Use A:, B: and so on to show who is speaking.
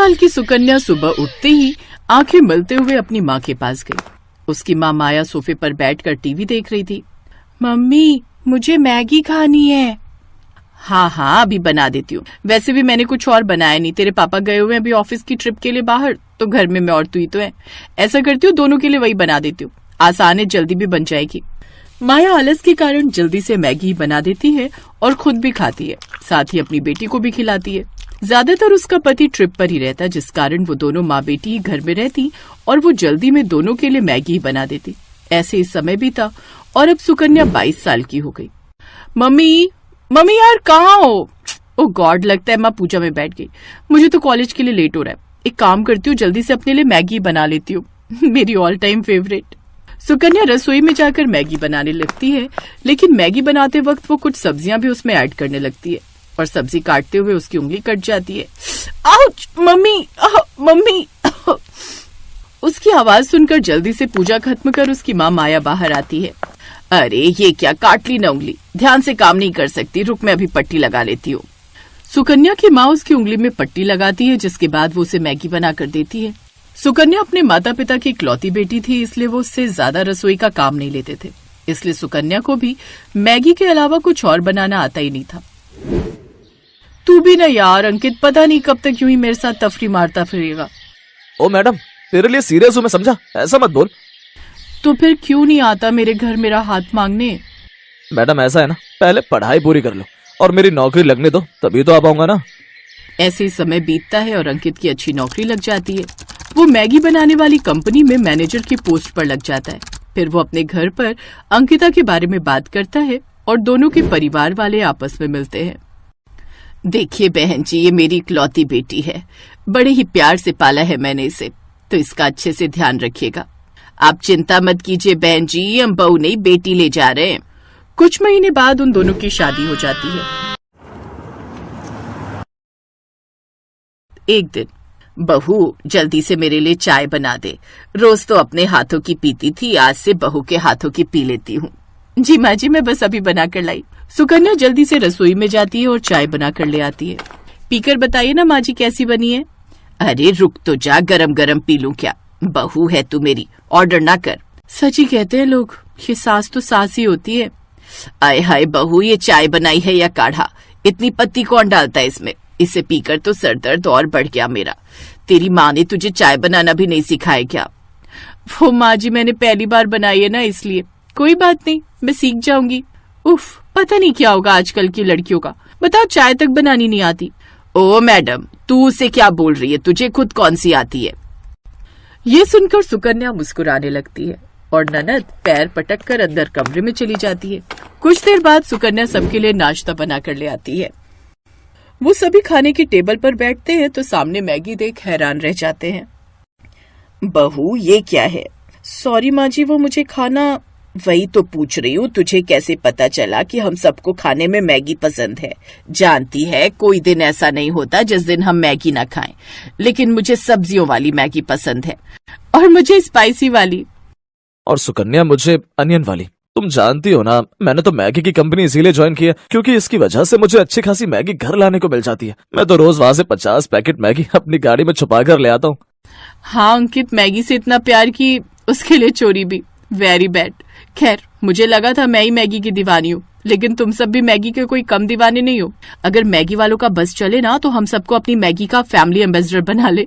A: साल की सुकन्या सुबह उठते ही आंखें मलते हुए अपनी माँ के पास गई। उसकी माँ माया सोफे पर बैठकर टीवी देख रही थी। मम्मी, मुझे मैगी खानी है। हाँ, अभी बना देती हूँ। वैसे भी मैंने कुछ और बनाया नहीं, तेरे पापा गए हुए हैं अभी ऑफिस की ट्रिप के लिए बाहर, तो घर में मैं और तू ही तो है। ऐसा करती हूँ, दोनों के लिए वही बना देती हूँ, आसान है, जल्दी भी बन जाएगी। माया आलस के कारण जल्दी से मैगी बना देती है और खुद भी खाती है, साथ ही अपनी बेटी को भी खिलाती है। ज्यादातर उसका पति ट्रिप पर ही रहता, जिस कारण वो दोनों माँ बेटी ही घर में रहती और वो जल्दी में दोनों के लिए मैगी बना देती। ऐसे ही समय बीता और अब सुकन्या 22 साल की हो गई। मम्मी यार कहाँ हो? ओ गॉड, लगता है माँ पूजा में बैठ गई। मुझे तो कॉलेज के लिए लेट हो रहा है। एक काम करती हूँ, जल्दी से अपने लिए मैगी बना लेती हूँ। मेरी ऑल टाइम फेवरेट। सुकन्या रसोई में जाकर मैगी बनाने लगती है, लेकिन मैगी बनाते वक्त वो कुछ सब्जियां भी उसमें ऐड करने लगती है और सब्जी काटते हुए उसकी उंगली कट जाती है। आउच! मम्मी! उसकी आवाज सुनकर जल्दी से पूजा खत्म कर उसकी माँ माया बाहर आती है। अरे ये क्या, काट ली ना उंगली, ध्यान से काम नहीं कर सकती, रुक मैं अभी पट्टी लगा लेती हूँ। सुकन्या की माँ उसकी उंगली में पट्टी लगाती है, जिसके बाद वो उसे मैगी बना कर देती है। सुकन्या अपने माता पिता की इकलौती बेटी थी, इसलिए वो उससे ज्यादा रसोई का काम नहीं लेते थे, इसलिए सुकन्या को भी मैगी के अलावा कुछ और बनाना आता ही नहीं था। तू भी ना यार अंकित, पता नहीं कब तक यूं ही मेरे साथ तफरी मारता फिरेगा।
B: ओ मैडम, तेरे लिए सीरियस हूँ मैं, समझा? ऐसा मत बोल।
A: तो फिर क्यों नहीं आता मेरे घर मेरा हाथ मांगने?
B: मैडम ऐसा है ना, पहले पढ़ाई पूरी कर लो और मेरी नौकरी लगने दो, तभी तो आ पाऊंगा ना।
A: ऐसे ही समय बीतता है और अंकित की अच्छी नौकरी लग जाती है। वो मैगी बनाने वाली कंपनी में मैनेजर की पोस्ट पर लग जाता है। फिर वो अपने घर पर अंकिता के बारे में बात करता है और दोनों के परिवार वाले आपस में मिलते हैं। देखिए बहन जी, ये मेरी इकलौती बेटी है, बड़े ही प्यार से पाला है मैंने इसे, तो इसका अच्छे से ध्यान रखिएगा। आप चिंता मत कीजिए बहन जी, हम बहू नहीं बेटी ले जा रहे हैं। कुछ महीने बाद उन दोनों की शादी हो जाती है। एक दिन, बहू जल्दी से मेरे लिए चाय बना दे, रोज तो अपने हाथों की पीती थी, आज से बहू के हाथों की पी लेती हूँ। जी माँ जी, मैं बस अभी बना कर लाई। सुकन्या जल्दी से रसोई में जाती है और चाय बना कर ले आती है। पीकर बताइए ना माँ जी कैसी बनी है। अरे रुक तो जा, गरम गरम पी लूं क्या, बहू है तू मेरी, ऑर्डर ना कर। सच ही कहते हैं लोग, ये सास तो सास ही होती है। आय हाय बहू, ये चाय बनाई है या काढ़ा, इतनी पत्ती कौन डालता है इसमें, इसे पीकर तो सर दर्द और बढ़ गया मेरा। तेरी माँ ने तुझे चाय बनाना भी नहीं सिखाया क्या? वो माँ जी मैंने पहली बार बनाई है ना, इसलिए। कोई बात नहीं, मैं सीख जाऊंगी। उफ, पता नहीं क्या होगा आजकल की लड़कियों का, बताओ चाय तक बनानी नहीं आती। ओ मैडम, तू उसे क्या बोल रही है, तुझे खुद कौन सी आती है? ये सुनकर सुकन्या मुस्कुराने लगती है और ननद पैर पटक कर अंदर कमरे में चली जाती है। कुछ देर बाद सुकन्या सबके लिए नाश्ता बना कर ले आती है। वो सभी खाने की टेबल पर बैठते हैं तो सामने मैगी देख हैरान रह जाते हैं। बहू ये क्या है? सॉरी माँ जी, वो मुझे खाना। वही तो पूछ रही हूँ, तुझे कैसे पता चला कि हम सबको खाने में मैगी पसंद है? जानती है कोई दिन ऐसा नहीं होता जिस दिन हम मैगी ना खाएं, लेकिन मुझे सब्जियों वाली मैगी पसंद है और मुझे स्पाइसी वाली।
B: और सुकन्या मुझे अनियन वाली। तुम जानती हो ना, मैंने तो मैगी की कंपनी इसीलिए ज्वाइन की है क्योंकि इसकी वजह से मुझे अच्छी खासी मैगी घर लाने को मिल जाती है। मैं तो रोज वहाँ से 50 पैकेट मैगी अपनी गाड़ी में छुपा कर ले आता हूँ।
A: हाँ अंकित, मैगी से इतना प्यार की उसके लिए चोरी भी, वेरी बैड। खैर, मुझे लगा था मैं ही मैगी की दीवानी हूँ, लेकिन तुम सब भी मैगी के कोई कम दीवाने नहीं हो। अगर मैगी वालों का बस चले ना तो हम सबको अपनी मैगी का फैमिली एम्बेसडर बना ले।